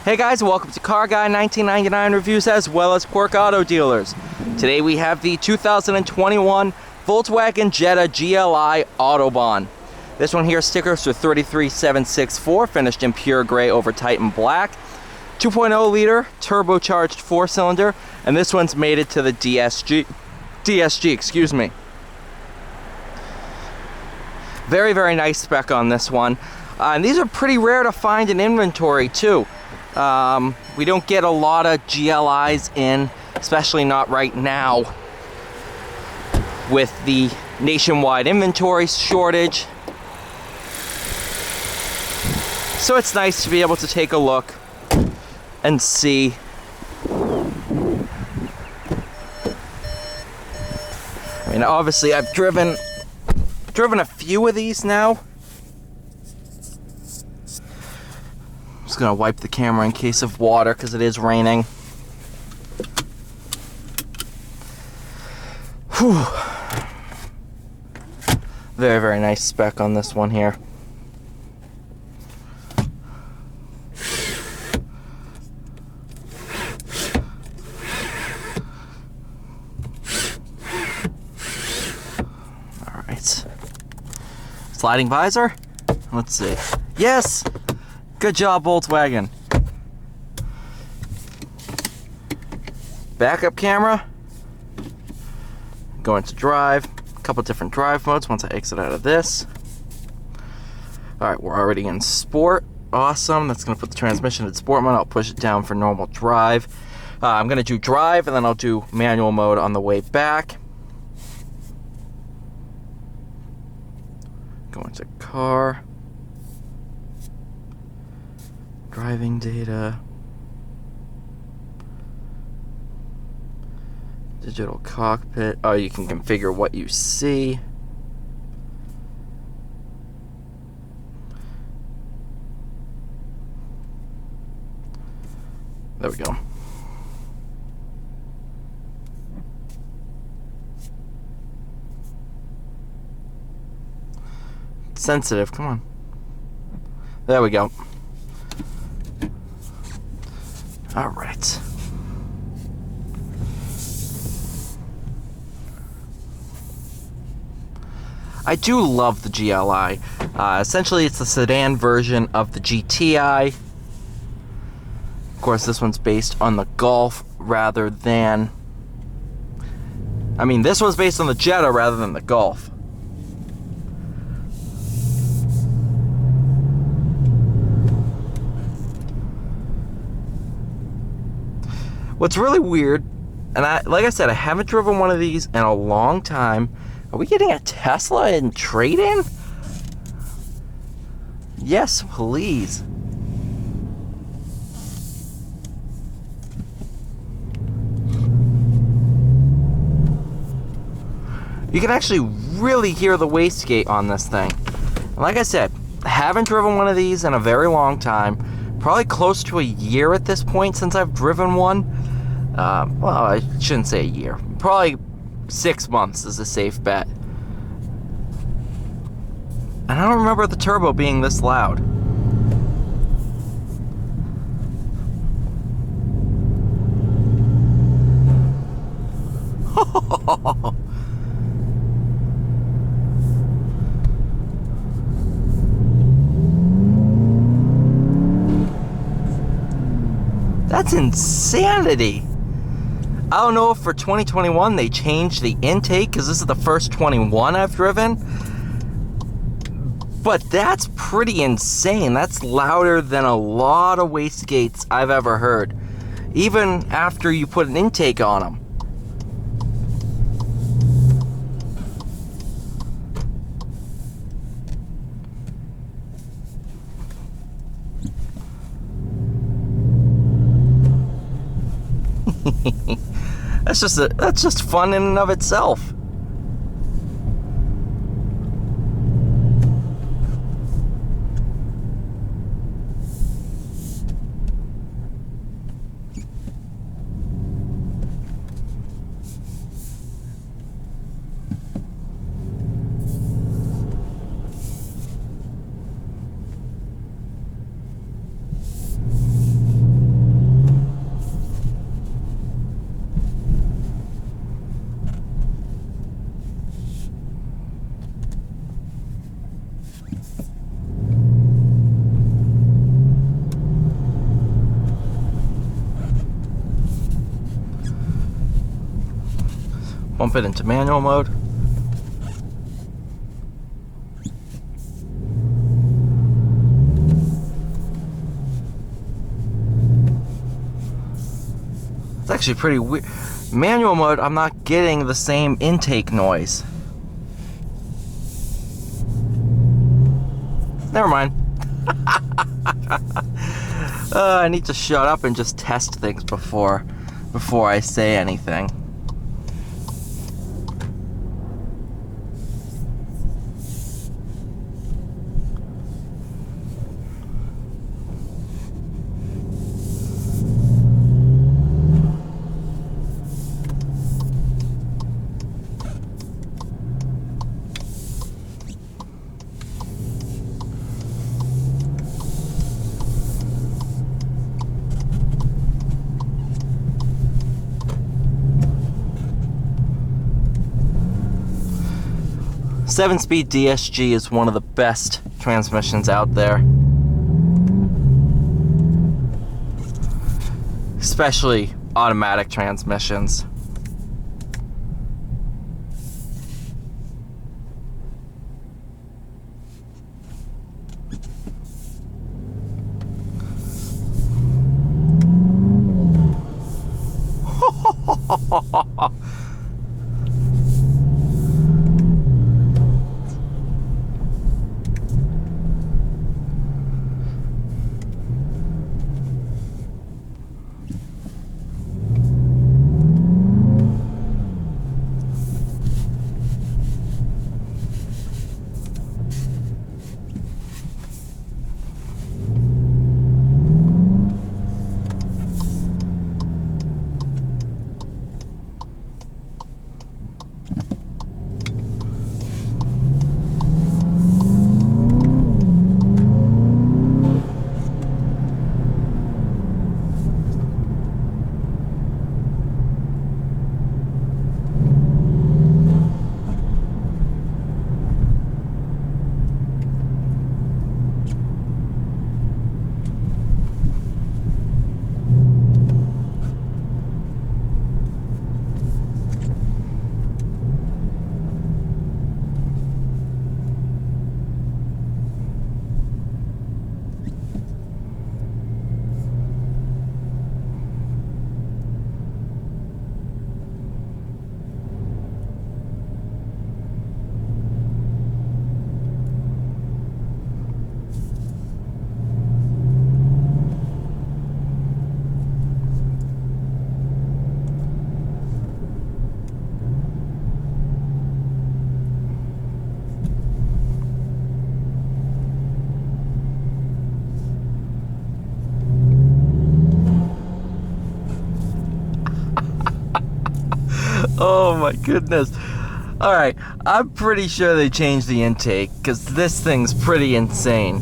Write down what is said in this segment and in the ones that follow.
Hey guys, welcome to Car Guy 1999 Reviews as well as Quirk Auto Dealers. Today we have the 2021 Volkswagen Jetta GLI Autobahn. This one here stickers for 33764, finished in pure gray over Titan black. 2.0 liter turbocharged 4-cylinder, and this one's made it to the DSG, excuse me. Very, very nice spec on this one. And these are pretty rare to find in inventory too. We don't get a lot of GLIs in, especially not right now with the nationwide inventory shortage. So it's nice to be able to take a look and see. I mean, obviously I've driven a few of these now. Just gonna wipe the camera in case of water because it is raining. Whew. Very, very nice spec on this one here. All right. Sliding visor. Let's see. Yes. Good job, Volkswagen. Backup camera. Going to drive. A couple different drive modes once I exit out of this. Alright, we're already in sport. Awesome. That's going to put the transmission in sport mode. I'll push it down for normal drive. I'm going to do drive and then I'll do manual mode on the way back. Going to car. Driving data, digital cockpit. Oh, you can configure what you see. There we go. Sensitive, come on. There we go. All right. I do love the GLI. Essentially, it's the sedan version of the GTI. Of course, this one's based on the Golf rather than... I mean, this one's based on the Jetta rather than the Golf. What's really weird, and like I said, I haven't driven one of these in a long time. Are we getting a Tesla in trade-in? Yes, please. You can actually really hear the wastegate on this thing. And like I said, I haven't driven one of these in a very long time. Probably close to a year at this point since I've driven one. Well, I shouldn't say a year. Probably 6 months is a safe bet. And I don't remember the turbo being this loud. That's insanity. I don't know if for 2021 they changed the intake because this is the first 21 I've driven. But that's pretty insane. That's louder than a lot of wastegates I've ever heard. Even after you put an intake on them. That's just fun in and of itself. Bump it into manual mode. It's actually pretty weird. Manual mode, I'm not getting the same intake noise. Never mind. I need to shut up and just test things before I say anything. Seven-speed DSG is one of the best transmissions out there. Especially automatic transmissions. Oh my goodness. Alright, I'm pretty sure they changed the intake, because this thing's pretty insane.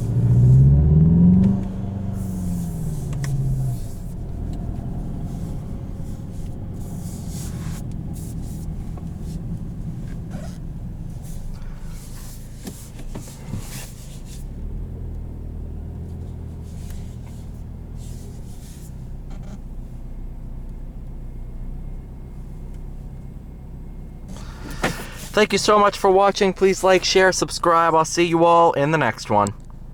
Thank you so much for watching. Please like, share, subscribe. I'll see you all in the next one.